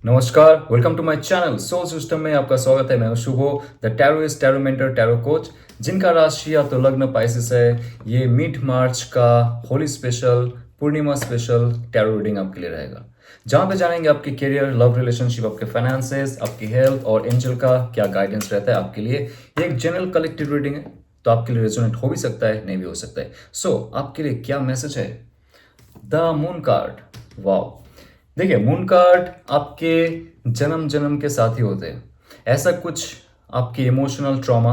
नमस्कार, welcome to my channel soul system में आपका स्वागत है। मैं हूं Shubho, the tarotist, tarot mentor, tarot coach, जिनका राशि या तो लग्न पाइसिस है। ये मिड मार्च का होली स्पेशल, पूर्णिमा स्पेशल टैरो रीडिंग आपके लिए रहेगा, जहां पे जानेंगे आपके करियर, लव रिलेशनशिप, आपके फाइनेंसेस, आपकी हेल्थ और एंजल का क्या गाइडेंस रहता है आपके लिए। ये एक जनरल कलेक्टिव रीडिंग है, तो आपके लिए रेजोनेट हो भी सकता है, नहीं भी हो सकता है। आपके लिए क्या मैसेज है? The moon card. वाओ! देखिए, मून कार्ड आपके जन्म जन्म के साथी होते हैं। ऐसा कुछ आपके इमोशनल ट्रॉमा,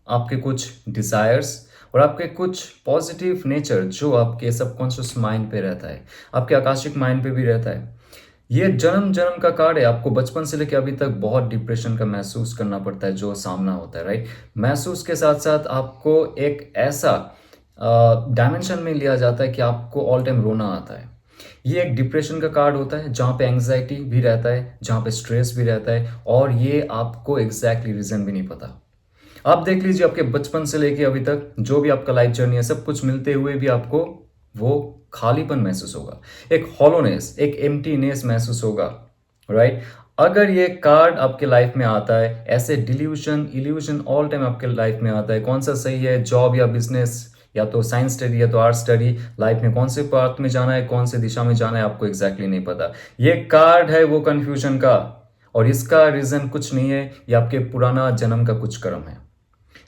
आपके कुछ डिजायर्स और आपके कुछ पॉजिटिव नेचर जो आपके सबकॉन्शियस माइंड पे रहता है, आपके आकाशिक माइंड पे भी रहता है। ये जन्म जन्म का कार्ड है। आपको बचपन से लेकर अभी तक बहुत डिप्रेशन का महसूस करना पड़ता है, जो सामना होता है, राइट? महसूस के साथ साथ आपको एक ऐसा डायमेंशन में लिया जाता है कि आपको ऑल टाइम रोना आता है। ये एक डिप्रेशन का कार्ड होता है, जहाँ पे एंग्जाइटी भी रहता है, जहाँ पे स्ट्रेस भी रहता है, और ये आपको एग्जैक्टली रीजन भी नहीं पता। आप देख लीजिए, आपके बचपन से लेके अभी तक जो भी आपका लाइफ जर्नी है, सब कुछ मिलते हुए भी आपको वो खालीपन महसूस होगा, एक हॉलोनेस, एक एम्प्टीनेस महसूस होगा, राइट? अगर ये कार्ड आपके लाइफ में आता है, ऐसे डिल्यूशन इल्यूशन ऑल टाइम आपके लाइफ में आता है, कौन सा सही है, जॉब या बिजनेस, या तो साइंस स्टडी या तो आर्ट स्टडी, लाइफ में कौन से पाथ में जाना है, कौन से दिशा में जाना है, आपको एग्जैक्टली नहीं पता। ये कार्ड है वो कंफ्यूजन का, और इसका रीजन कुछ नहीं है, ये आपके पुराना जन्म का कुछ कर्म है,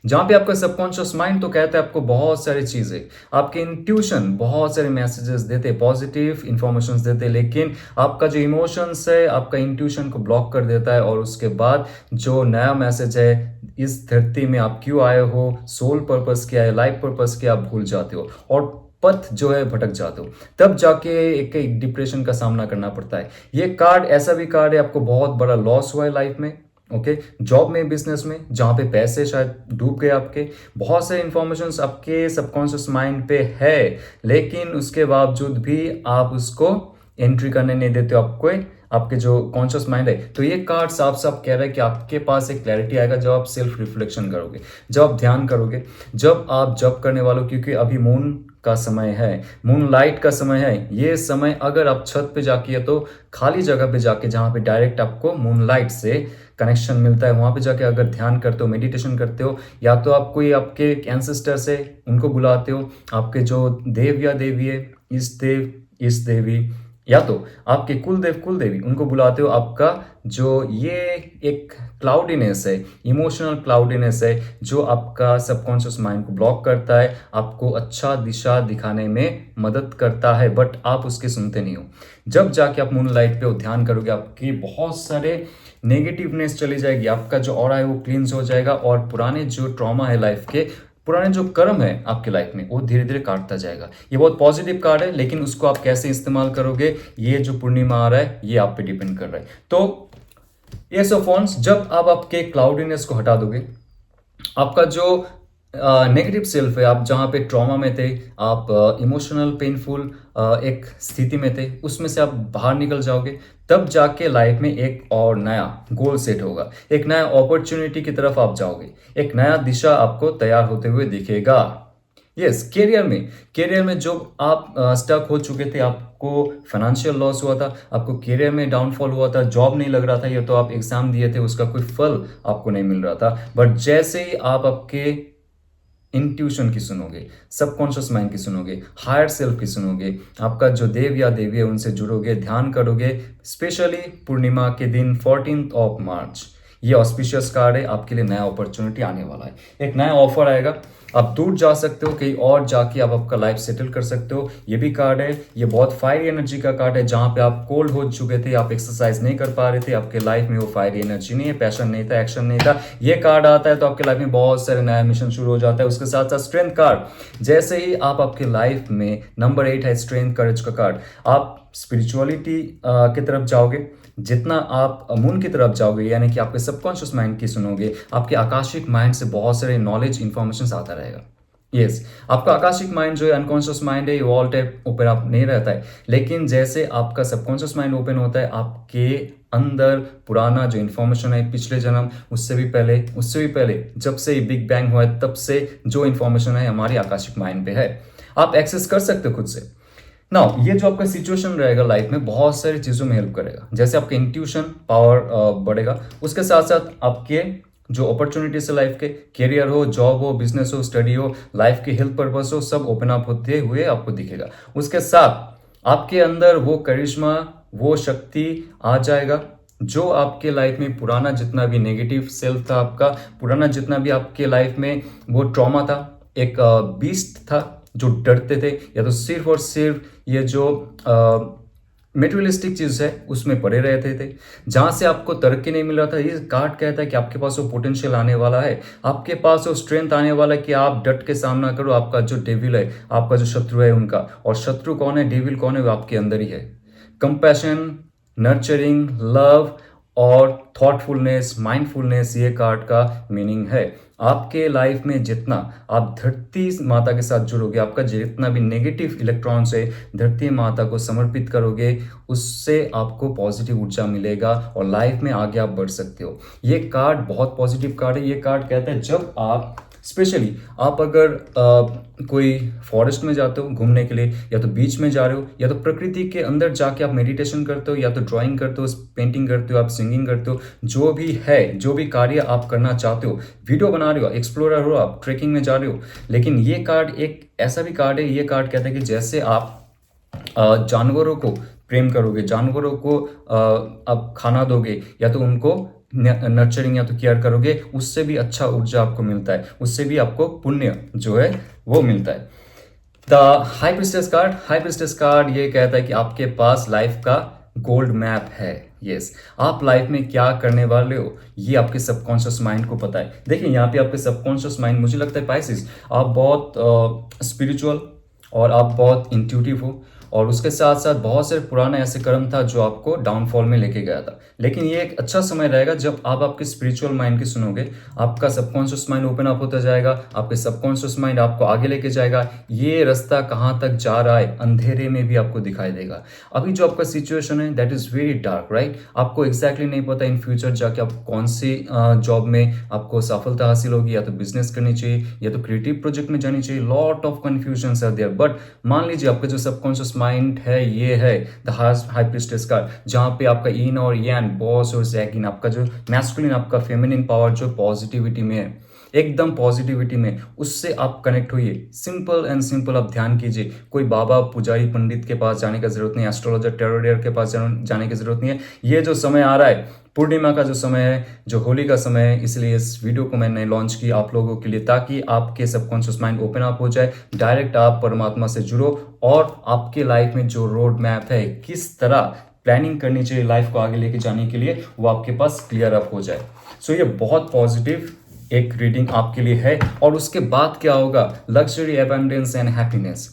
जहां पे आपका सबकॉन्शियस माइंड तो कहता है आपको बहुत सारी चीजें, आपके इंट्यूशन बहुत सारे मैसेजेस देते, पॉजिटिव इंफॉर्मेशन देते, लेकिन आपका जो इमोशंस है आपका इंट्यूशन को ब्लॉक कर देता है, और उसके बाद जो नया मैसेज है, इस धरती में आप क्यों आए हो, सोल पर्पस क्या है, लाइफ पर्पस क्या, आप भूल जाते हो और पथ जो है भटक जाते हो। तब जाके एक डिप्रेशन का सामना करना पड़ता है। ये कार्ड ऐसा भी कार्ड है, आपको बहुत बड़ा लॉस हुआ है लाइफ में, ओके, जॉब में, बिजनेस में, जहां पे पैसे शायद डूब गए आपके, बहुत सारे इंफॉर्मेशन आपके सबकॉन्शियस माइंड पे है, लेकिन उसके बावजूद भी आप उसको एंट्री करने नहीं देते हो आपको, आपके जो कॉन्शियस माइंड है। तो ये कार्ड साफ साफ कह रहा है कि आपके पास एक क्लैरिटी आएगा जब आप सेल्फ रिफ्लेक्शन करोगे, जब आप ध्यान करोगे, जब आप जप करने वालों, क्योंकि अभी मून का समय है, मून लाइट का समय है। ये समय अगर आप छत पे जाके, तो खाली जगह पे जाके, जहाँ पे डायरेक्ट आपको मून लाइट से कनेक्शन मिलता है, वहां पे जाके अगर ध्यान करते हो, मेडिटेशन करते हो, या तो आप कोई आपके एंसेस्टर्स है उनको बुलाते हो, आपके जो देव या देवी है, इष्ट देव, इष्ट देवी, या तो आपके कुल देव कुल देवी, उनको बुलाते हो। आपका जो ये एक क्लाउडीनेस है, इमोशनल क्लाउडीनेस है, जो आपका सबकॉन्शियस माइंड को ब्लॉक करता है, आपको अच्छा दिशा दिखाने में मदद करता है, बट आप उसके सुनते नहीं हो। जब जाके आप मून लाइट पे ध्यान करोगे, आपकी बहुत सारे नेगेटिवनेस चली जाएगी, आपका जो ऑरा है वो क्लींस हो जाएगा, और पुराने जो ट्रॉमा है लाइफ के, पुराने जो कर्म है आपके लाइफ में, वो धीरे धीरे काटता जाएगा। ये बहुत पॉजिटिव कार्ड है, लेकिन उसको आप कैसे इस्तेमाल करोगे, ये जो पूर्णिमा आ रहा है, ये आप पे डिपेंड कर रहा है। तो एस ऑफ वॉन्ड्स, जब आप आपके क्लाउडीनेस को हटा दोगे, आपका जो नेगेटिव सेल्फ है, आप जहाँ पे ट्रॉमा में थे, आप इमोशनल पेनफुल एक स्थिति में थे, उसमें से आप बाहर निकल जाओगे, तब जाके लाइफ में एक और नया गोल सेट होगा, एक नया अपॉर्चुनिटी की तरफ आप जाओगे, एक नया दिशा आपको तैयार होते हुए दिखेगा। यस, करियर में जो आप स्टक हो चुके थे, आपको फाइनेंशियल लॉस हुआ था, आपको करियर में डाउनफॉल हुआ था, जॉब नहीं लग रहा था, या तो आप एग्जाम दिए थे, उसका कोई फल आपको नहीं मिल रहा था, बट जैसे ही आप आपके इंट्यूशन की सुनोगे, सबकॉन्शियस माइंड की सुनोगे, हायर सेल्फ की सुनोगे, आपका जो देव या देवी है उनसे जुड़ोगे, ध्यान करोगे, स्पेशली पूर्णिमा के दिन 14th ऑफ मार्च, ये ऑस्पिशियस कार्ड है, आपके लिए नया अपॉर्चुनिटी आने वाला है, एक नया ऑफर आएगा, आप दूर जा सकते हो, कहीं और जाके आप आपका लाइफ सेटल कर सकते हो। ये भी कार्ड है, ये बहुत फायरी एनर्जी का कार्ड है, जहां पे आप कोल्ड हो चुके थे, आप एक्सरसाइज नहीं कर पा रहे थे, आपके लाइफ में वो फायरी एनर्जी नहीं है, पैशन नहीं था, एक्शन नहीं था। ये कार्ड आता है तो आपके लाइफ में बहुत सारे नया मिशन शुरू हो जाता है। उसके साथ साथ स्ट्रेंथ कार्ड, जैसे ही आप आपके लाइफ में नंबर 8 है स्ट्रेंथ करेज का कार्ड, आप स्पिरिचुअलिटी की तरफ जाओगे, जितना आप मून की तरफ जाओगे, यानी कि आपके सबकॉन्शियस माइंड की सुनोगे, आपके आकाशिक माइंड से बहुत सारे नॉलेज इंफॉर्मेशन आता रहेगा। यस, आपका आकाशिक माइंड जो है, अनकॉन्शियस माइंड है, ये ऑल टाइप ओपन अप नहीं रहता है, लेकिन जैसे आपका सबकॉन्शियस माइंड ओपन होता है, आपके अंदर पुराना जो इन्फॉर्मेशन है, पिछले जन्म, उससे भी पहले जब से बिग बैंग हुआ है, तब से जो इन्फॉर्मेशन है हमारी आकाशिक माइंड पे है, आप एक्सेस कर सकते हो खुद से। नाउ ये जो आपका सिचुएशन रहेगा लाइफ में बहुत सारी चीज़ों में हेल्प करेगा। जैसे आपका इंट्यूशन पावर बढ़ेगा, उसके साथ साथ आपके जो अपॉर्चुनिटीज है लाइफ के, करियर हो, जॉब हो, बिजनेस हो, स्टडी हो, लाइफ के हेल्थ पर्पस हो, सब ओपन अप होते हुए आपको दिखेगा। उसके साथ आपके अंदर वो करिश्मा, वो शक्ति आ जाएगा जो आपके लाइफ में पुराना जितना भी नेगेटिव सेल्फ था आपका, पुराना जितना भी आपके लाइफ में वो ट्रॉमा था, एक बीस्ट था जो डरते थे या तो सिर्फ और सिर्फ ये जो मेटेरियलिस्टिक चीज़ है उसमें पड़े रहते थे, जहाँ से आपको तरक्की नहीं मिल रहा था। ये कार्ड कहता है कि आपके पास वो पोटेंशियल आने वाला है, आपके पास वो स्ट्रेंथ आने वाला है कि आप डट के सामना करो। आपका जो डेविल है, आपका जो शत्रु है उनका, और शत्रु कौन है, डेविल कौन है, वो आपके अंदर ही है। कंपैशन, नर्चरिंग, लव और थॉटफुलनेस, माइंडफुलनेस, ये कार्ड का मीनिंग है। आपके लाइफ में जितना आप धरती माता के साथ जुड़ोगे, आपका जितना भी नेगेटिव इलेक्ट्रॉन्स है धरती माता को समर्पित करोगे, उससे आपको पॉजिटिव ऊर्जा मिलेगा और लाइफ में आगे आप बढ़ सकते हो। ये कार्ड बहुत पॉजिटिव कार्ड है। ये कार्ड कहता है जब आप स्पेशली आप अगर कोई फॉरेस्ट में जाते हो घूमने के लिए, या तो बीच में जा रहे हो, या तो प्रकृति के अंदर जाके आप मेडिटेशन करते हो, या तो ड्राइंग करते हो, पेंटिंग करते हो, आप सिंगिंग करते हो, जो भी है, जो भी कार्य आप करना चाहते हो, वीडियो बना रहे हो, एक्सप्लोरर हो, आप ट्रेकिंग में जा रहे हो। लेकिन ये कार्ड एक ऐसा भी कार्ड है, ये कार्ड कहता है कि जैसे आप जानवरों को प्रेम करोगे, जानवरों को आप खाना दोगे, या तो उनको नर्चरिंग या तो केयर करोगे, उससे भी अच्छा ऊर्जा आपको मिलता है, उससे भी आपको पुण्य जो है वो मिलता है। The high priestess card, high priestess card ये कहता है कि आपके पास लाइफ का गोल्ड मैप है। यस, आप लाइफ में क्या करने वाले हो ये आपके सबकॉन्शियस माइंड को पता है। देखिए यहाँ पे आपके सबकॉन्शियस माइंड, मुझे लगता है पाइसेस, आप बहुत स्पिरिचुअल और आप बहुत इंट्यूटिव हो, और उसके साथ साथ बहुत सारे पुराने ऐसे कर्म था जो आपको डाउनफॉल में लेके गया था। लेकिन ये एक अच्छा समय रहेगा जब आप आपके स्पिरिचुअल माइंड की सुनोगे, आपका सबकॉन्शियस माइंड ओपन अप होता जाएगा, आपके सबकॉन्शियस माइंड आपको आगे लेके जाएगा। ये रास्ता कहाँ तक जा रहा है अंधेरे में भी आपको दिखाई देगा। अभी जो आपका सिचुएशन है that is very dark, right. आपको एग्जैक्टली नहीं पता इन फ्यूचर जाके आप कौन सी जॉब में आपको सफलता हासिल होगी, या तो बिजनेस करनी चाहिए, या तो क्रिएटिव प्रोजेक्ट में जानी चाहिए। Lot of confusion are there, but मान लीजिए आपका जो सबकॉन्शियस माइंड है ये है द हाई प्रिस्टेस कार्ड, जहाँ पे आपका इन और यान, बॉस और जैगिन, आपका जो मैस्कुलिन, आपका फेमिनिन पावर जो पॉजिटिविटी में है, एकदम पॉजिटिविटी में, उससे आप कनेक्ट होइए। सिंपल एंड सिंपल आप ध्यान कीजिए। कोई बाबा, पुजारी, पंडित के पास जाने का जरूरत नहीं है, एस्ट्रोलॉजर, टेरोडियर के पास जाने की जरूरत नहीं है। ये जो समय आ रहा है, पूर्णिमा का जो समय है, जो होली का समय है, इसलिए इस वीडियो को मैंने लॉन्च की आप लोगों के लिए, ताकि आपके सबकॉन्शियस माइंड ओपन अप हो जाए, डायरेक्ट आप परमात्मा से जुड़ो, और आपके लाइफ में जो रोड मैप है, किस तरह प्लानिंग करनी चाहिए लाइफ को आगे लेके जाने के लिए, वो आपके पास क्लियर अप हो जाए। सो ये बहुत पॉजिटिव एक रीडिंग आपके लिए है। और उसके बाद क्या होगा, लग्जरी, एबंडेंस एंड हैप्पीनेस।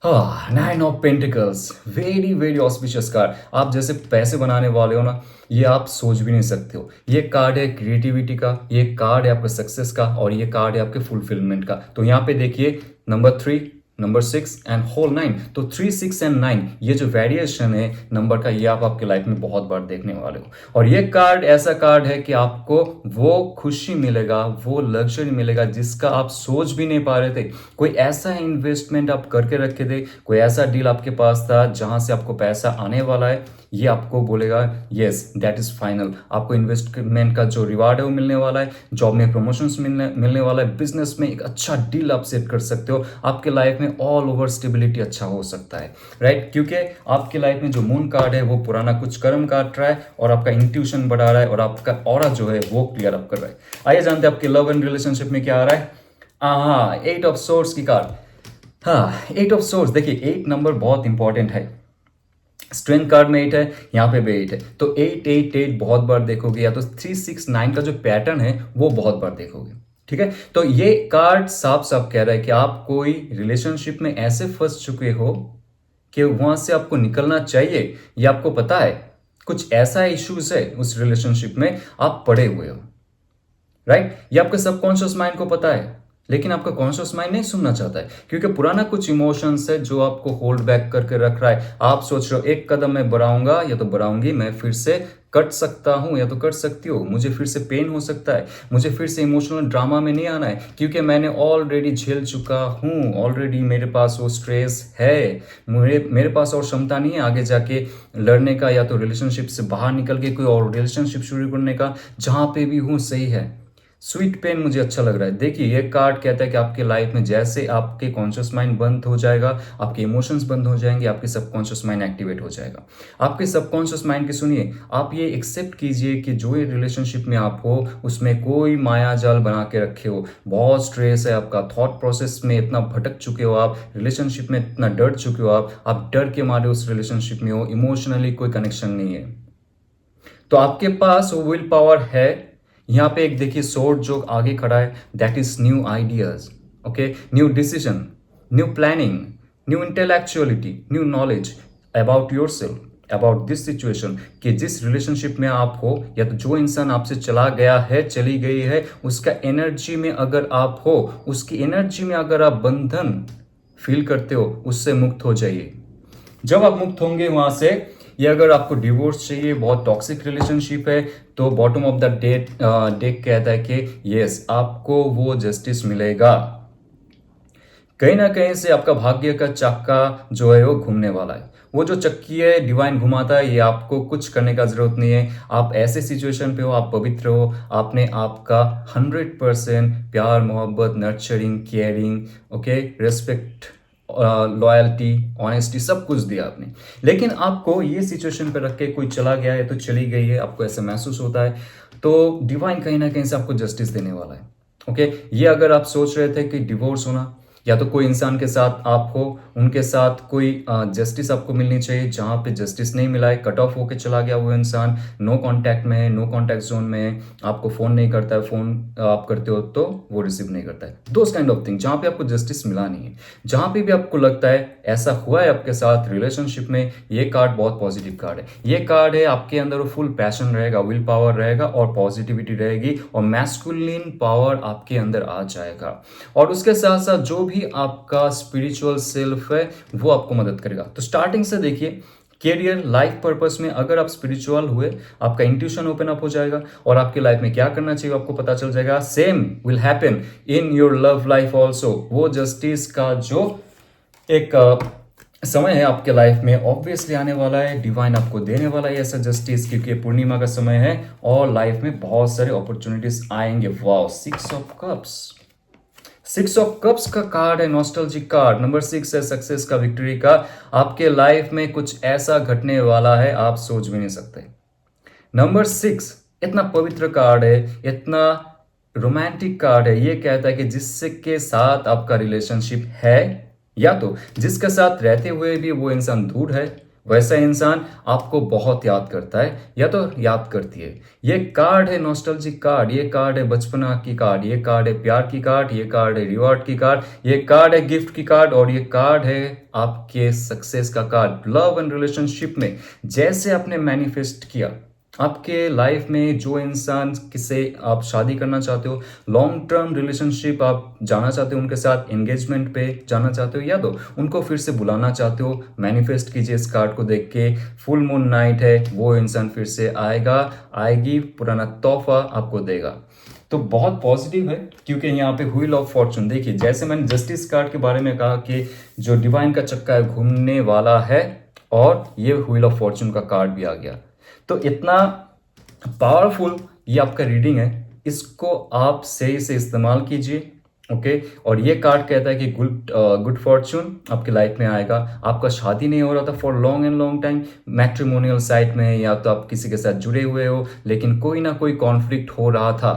हाँ, nine of pentacles, very very auspicious card. आप जैसे पैसे बनाने वाले हो ना, ये आप सोच भी नहीं सकते हो। ये कार्ड है क्रिएटिविटी का, ये कार्ड है आपका सक्सेस का, और ये कार्ड है आपके फुलफिलमेंट का। तो यहाँ पे देखिए नंबर 3, नंबर 6 एंड होल 9। तो 3, 6 एंड 9 ये जो वेरिएशन है नंबर का, ये आप आपके लाइफ में बहुत बार देखने वाले हो। और ये कार्ड ऐसा कार्ड है कि आपको वो खुशी मिलेगा, वो लग्जरी मिलेगा जिसका आप सोच भी नहीं पा रहे थे। कोई ऐसा इन्वेस्टमेंट आप करके रखे थे, कोई ऐसा डील आपके पास था जहां से आपको पैसा आने वाला है, ये आपको बोलेगा यस दैट इज फाइनल। आपको इन्वेस्टमेंट का जो रिवार्ड है वो मिलने वाला है, जॉब में प्रमोशंस मिलने वाला है, बिजनेस में एक अच्छा डील आप सेट कर सकते हो, आपके लाइफ में ऑल ओवर स्टेबिलिटी अच्छा हो सकता है, राइट। क्योंकि आपके लाइफ में जो मून कार्ड है वो पुराना कुछ कर्म काट रहा है, और आपका इंट्यूशन बढ़ा रहा है, और आपका ऑरा जो है वो क्लियर अप कर रहा है। आइए जानते हैं आपके लव एंड रिलेशनशिप में क्या आ रहा है। हाँ, 8 ऑफ सोर्ड्स की कार्ड। हाँ, 8 ऑफ सोर्ड्स, देखिए 8 नंबर बहुत इंपॉर्टेंट है। स्ट्रेंथ कार्ड में 8 है, यहाँ पे भी 8 है, तो 8 8 8 बहुत बार देखोगे, या तो 3 6 9 का जो पैटर्न है वो बहुत बार देखोगे, ठीक है। तो ये कार्ड साफ साफ कह रहा है कि आप कोई रिलेशनशिप में ऐसे फंस चुके हो कि वहां से आपको निकलना चाहिए, ये आपको पता है, कुछ ऐसा इश्यूज है उस रिलेशनशिप में, आप पड़े हुए हो, राइट। ये आपके सबकॉन्शियस माइंड को पता है, लेकिन आपका कॉन्शियस माइंड नहीं सुनना चाहता है, क्योंकि पुराना कुछ इमोशंस है जो आपको होल्ड बैक करके रख रहा है। आप सोच रहे हो एक कदम मैं बढ़ाऊंगा या तो बढ़ाऊंगी, मैं फिर से कट सकता हूँ या तो कट सकती हो, मुझे फिर से पेन हो सकता है, मुझे फिर से इमोशनल ड्रामा में नहीं आना है, क्योंकि मैंने ऑलरेडी झेल चुका हूँ, ऑलरेडी मेरे पास वो स्ट्रेस है, मेरे पास और क्षमता नहीं है आगे जाके लड़ने का या तो रिलेशनशिप से बाहर निकल के कोई और रिलेशनशिप शुरू करने का। जहाँ पे भी हूँ सही है, स्वीट पेन मुझे अच्छा लग रहा है। देखिए ये कार्ड कहता है कि आपके लाइफ में जैसे आपके कॉन्शियस माइंड बंद हो जाएगा, आपके इमोशंस बंद हो जाएंगे, आपके सबकॉन्शियस माइंड एक्टिवेट हो जाएगा। आपके सबकॉन्शियस माइंड की सुनिए, आप ये एक्सेप्ट कीजिए कि जो ये रिलेशनशिप में आप हो उसमें कोई माया जाल बना के रखे हो, बहुत स्ट्रेस है आपका, थॉट प्रोसेस में इतना भटक चुके हो आप, रिलेशनशिप में इतना डर चुके हो आप डर के मारे उस रिलेशनशिप में हो, इमोशनली कोई कनेक्शन नहीं है। तो आपके पास वो विल पावर है। यहाँ पे एक देखिए सोर्ड जो आगे खड़ा है, that is new ideas, okay, new decision, new planning, new intellectuality, new knowledge about your self, about this situation, कि जिस रिलेशनशिप में आप हो या तो जो इंसान आपसे चला गया है, चली गई है, उसका एनर्जी में अगर आप हो, उसकी एनर्जी में अगर आप बंधन फील करते हो, उससे मुक्त हो जाइए। जब आप मुक्त होंगे वहां से, ये अगर आपको डिवोर्स चाहिए, बहुत टॉक्सिक रिलेशनशिप है, तो बॉटम ऑफ द डेक कहता है कि यस आपको वो जस्टिस मिलेगा। कहीं ना कहीं से आपका भाग्य का चक्का जो है वो घूमने वाला है। वो जो चक्की है डिवाइन घुमाता है, ये आपको कुछ करने का जरूरत नहीं है। आप ऐसे सिचुएशन पे हो, आप पवित्र हो, आपने आपका 100% प्यार, मोहब्बत, nurturing, caring, okay, respect, loyalty, honesty सब कुछ दिया आपने। लेकिन आपको ये सिचुएशन पे रख के कोई चला गया है तो चली गई है, आपको ऐसा महसूस होता है, तो डिवाइन कहीं ना कहीं से आपको जस्टिस देने वाला है। ओके, ये अगर आप सोच रहे थे कि डिवोर्स होना या तो कोई इंसान के साथ आप हो, उनके साथ कोई जस्टिस आपको मिलनी चाहिए, जहाँ पे जस्टिस नहीं मिला है, कट ऑफ होके चला गया वो इंसान, नो कांटेक्ट में है, नो कांटेक्ट जोन में है, आपको फ़ोन नहीं करता है, फ़ोन आप करते हो तो वो रिसीव नहीं करता है, दोस काइंड ऑफ थिंग, जहाँ पे आपको जस्टिस मिला नहीं है, जहाँ पे भी आपको लगता है ऐसा हुआ है आपके साथ रिलेशनशिप में, ये कार्ड बहुत पॉजिटिव कार्ड है। ये कार्ड है आपके अंदर फुल पैशन रहेगा, विल पावर रहेगा और पॉजिटिविटी रहेगी और मैस्कुलिन पावर आपके अंदर आ जाएगा। और उसके साथ साथ जो भी आपका स्पिरिचुअल सेल्फ है वो आपको मदद करेगा। तो स्टार्टिंग से देखिए, कैरियर, लाइफ पर्पस में अगर आप स्पिरिचुअल हुए, आपका इंट्यूशन ओपन अप हो जाएगा और आपकी लाइफ में क्या करना चाहिए आपको पता चल जाएगा। Same will happen in your love life also. वो जस्टिस का जो एक समय है आपके लाइफ में ऑब्वियसली आने वाला है, डिवाइन आपको देने वाला है ऐसा जस्टिस, क्योंकि पूर्णिमा का समय है और लाइफ में बहुत सारे अपॉर्चुनिटीज आएंगे। Wow, 6 of cups, 6 of cups का कार्ड है, नॉस्टैल्जिक कार्ड। नंबर 6 है सक्सेस का, विक्ट्री का। आपके लाइफ में कुछ ऐसा घटने वाला है आप सोच भी नहीं सकते। नंबर 6 इतना पवित्र कार्ड है, इतना रोमांटिक कार्ड है। ये कहता है कि जिससे के साथ आपका रिलेशनशिप है या तो जिसके साथ रहते हुए भी वो इंसान दूर है, वैसा इंसान आपको बहुत याद करता है या तो याद करती है। ये कार्ड है नॉस्टैल्जिक कार्ड, ये कार्ड है बचपना की कार्ड, ये कार्ड है प्यार की कार्ड, ये कार्ड है रिवॉर्ड की कार्ड, ये कार्ड है गिफ्ट की कार्ड और ये कार्ड है आपके सक्सेस का कार्ड। लव एंड रिलेशनशिप में जैसे आपने मैनिफेस्ट किया, आपके लाइफ में जो इंसान किसे आप शादी करना चाहते हो, लॉन्ग टर्म रिलेशनशिप आप जाना चाहते हो, उनके साथ एंगेजमेंट पे जाना चाहते हो या तो उनको फिर से बुलाना चाहते हो, मैनिफेस्ट कीजिए इस कार्ड को देख के। फुल मून नाइट है, वो इंसान फिर से आएगा, आएगी, पुराना तोहफा आपको देगा। तो बहुत पॉजिटिव है क्योंकि यहाँ पे व्हील ऑफ फॉर्चून देखिए, जैसे मैंने जस्टिस कार्ड के बारे में कहा कि जो डिवाइन का चक्का है घूमने वाला है और ये व्हील ऑफ फॉर्चून का कार्ड भी आ गया। तो इतना पावरफुल ये आपका रीडिंग है, इसको आप सही से इस्तेमाल कीजिए। ओके, और ये कार्ड कहता है कि गुड फॉर्चून आपकी लाइफ में आएगा। आपका शादी नहीं हो रहा था for long and long time, matrimonial site में या तो आप किसी के साथ जुड़े हुए हो लेकिन कोई ना कोई कॉन्फ्लिक्ट हो रहा था।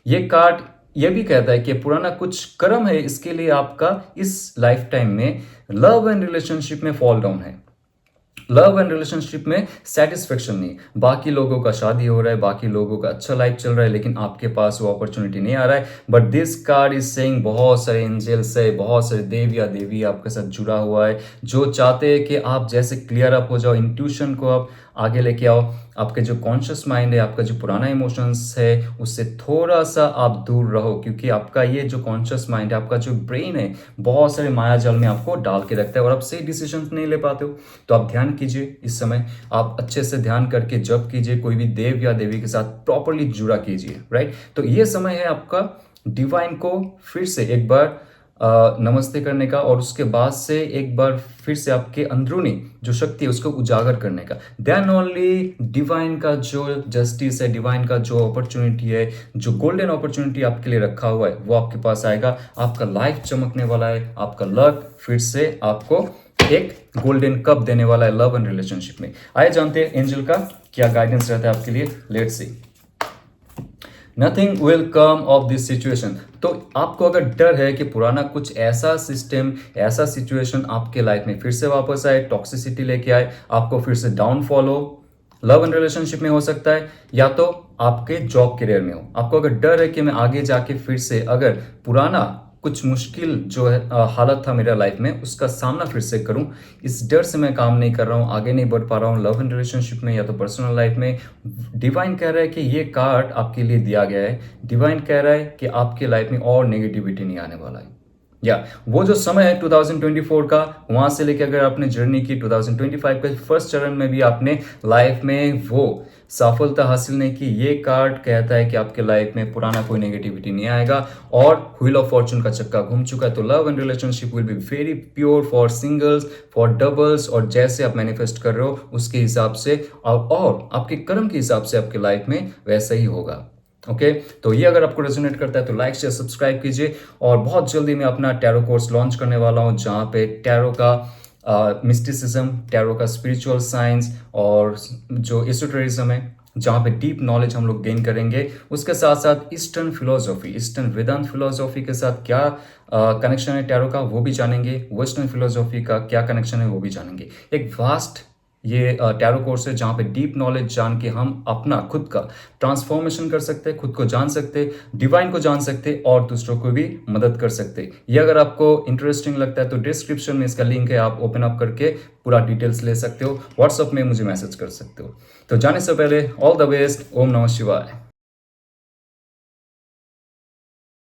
ये कार्ड ये भी कहता है कि पुराना कुछ कर्म है, इसके लिए आपका इस लाइफ टाइम में लव एंड रिलेशनशिप में फॉल डाउन है। लव एंड रिलेशनशिप में सेटिस्फेक्शन नहीं, बाकी लोगों का शादी हो रहा है, बाकी लोगों का अच्छा लाइफ चल रहा है लेकिन आपके पास वो अपॉर्चुनिटी नहीं आ रहा है। But this card is saying बहुत सारे एंजल्स है, बहुत सारे देवी आपके साथ जुड़ा हुआ है जो चाहते हैं कि आप जैसे क्लियर अप हो जाओ, इंट्यूशन को आगे लेके आओ। आपके जो कॉन्शियस माइंड है, आपका जो पुराना इमोशंस है, उससे थोड़ा सा आप दूर रहो, क्योंकि आपका ये जो कॉन्शियस माइंड है, आपका जो ब्रेन है, बहुत सारे माया जाल में आपको डाल के रखता है और आप सही डिसीजन नहीं ले पाते हो। तो आप ध्यान कीजिए, इस समय आप अच्छे से ध्यान करके जप कीजिए, कोई भी देव या देवी के साथ प्रॉपरली जुड़ा कीजिए, राइट। तो ये समय है आपका डिवाइन को फिर से एक बार नमस्ते करने का, और उसके बाद से एक बार फिर से आपके अंदरूनी जो शक्ति है उसको उजागर करने का। देन ओनली डिवाइन का जो जस्टिस है, डिवाइन का जो अपॉर्चुनिटी है, जो गोल्डन अपॉर्चुनिटी आपके लिए रखा हुआ है, वो आपके पास आएगा। आपका लाइफ चमकने वाला है, आपका लक फिर से आपको एक गोल्डन कप देने वाला है लव एंड रिलेशनशिप में। आइए जानते हैं एंजल का क्या गाइडेंस रहता है आपके लिए। Let's see. Nothing will come of this situation. तो आपको अगर डर है कि पुराना कुछ ऐसा सिस्टम, ऐसा सिचुएशन आपके लाइफ में फिर से वापस आए, टॉक्सिसिटी लेके आए, आपको फिर से डाउनफॉल हो, लव एंड रिलेशनशिप में हो सकता है या तो आपके जॉब करियर में हो। आपको अगर डर है कि मैं आगे जाके फिर से अगर पुराना कुछ मुश्किल जो है हालत था मेरा लाइफ में, उसका सामना फिर से करूं, इस डर से मैं काम नहीं कर रहा हूं, आगे नहीं बढ़ पा रहा हूं लव एंड रिलेशनशिप में या तो पर्सनल लाइफ में। डिवाइन कह रहा है कि ये कार्ड आपके लिए दिया गया है। डिवाइन कह रहा है कि आपके लाइफ में और नेगेटिविटी नहीं आने वाला है। या वो जो समय है 2024 का, वहां से लेके अगर आपने जर्नी की 2025 के फर्स्ट चरण में भी आपने लाइफ में वो सफलता हासिल नहीं की, ये कार्ड कहता है कि आपके लाइफ में पुराना कोई नेगेटिविटी नहीं आएगा और व्हील ऑफ फॉर्चून का चक्का घूम चुका है। तो love and relationship will be very pure for singles, for doubles, और जैसे आप मैनिफेस्ट कर रहे हो उसके हिसाब से और आपके कर्म के हिसाब से आपके लाइफ में वैसा ही होगा। ओके तो ये अगर आपको रेजोनेट करता है तो लाइक शेयर सब्सक्राइब कीजिए। और बहुत जल्दी मैं अपना टैरो कोर्स लॉन्च करने वाला हूँ, जहाँ पे टैरो का मिस्टिसिज्म, टैरो का स्पिरिचुअल साइंस और जो एसोटेरिज्म है, जहाँ पे डीप नॉलेज हम लोग गेन करेंगे। उसके साथ साथ ईस्टर्न फिलोसॉफी, ईस्टर्न वेदांत फिलोसॉफी के साथ क्या कनेक्शन है टैरो का वो भी जानेंगे, वेस्टर्न फिलोसॉफी का क्या कनेक्शन है वो भी जानेंगे। एक वास्ट ये टैरो कोर्स है जहाँ पे डीप नॉलेज जान के हम अपना खुद का ट्रांसफॉर्मेशन कर सकते हैं, खुद को जान सकते हैं, डिवाइन को जान सकते हैं और दूसरों को भी मदद कर सकते हैं। ये अगर आपको इंटरेस्टिंग लगता है तो डिस्क्रिप्शन में इसका लिंक है, आप ओपन अप करके पूरा डिटेल्स ले सकते हो, व्हाट्सअप में मुझे मैसेज कर सकते हो। तो जाने से पहले ऑल द बेस्ट, ओम नमः शिवाय।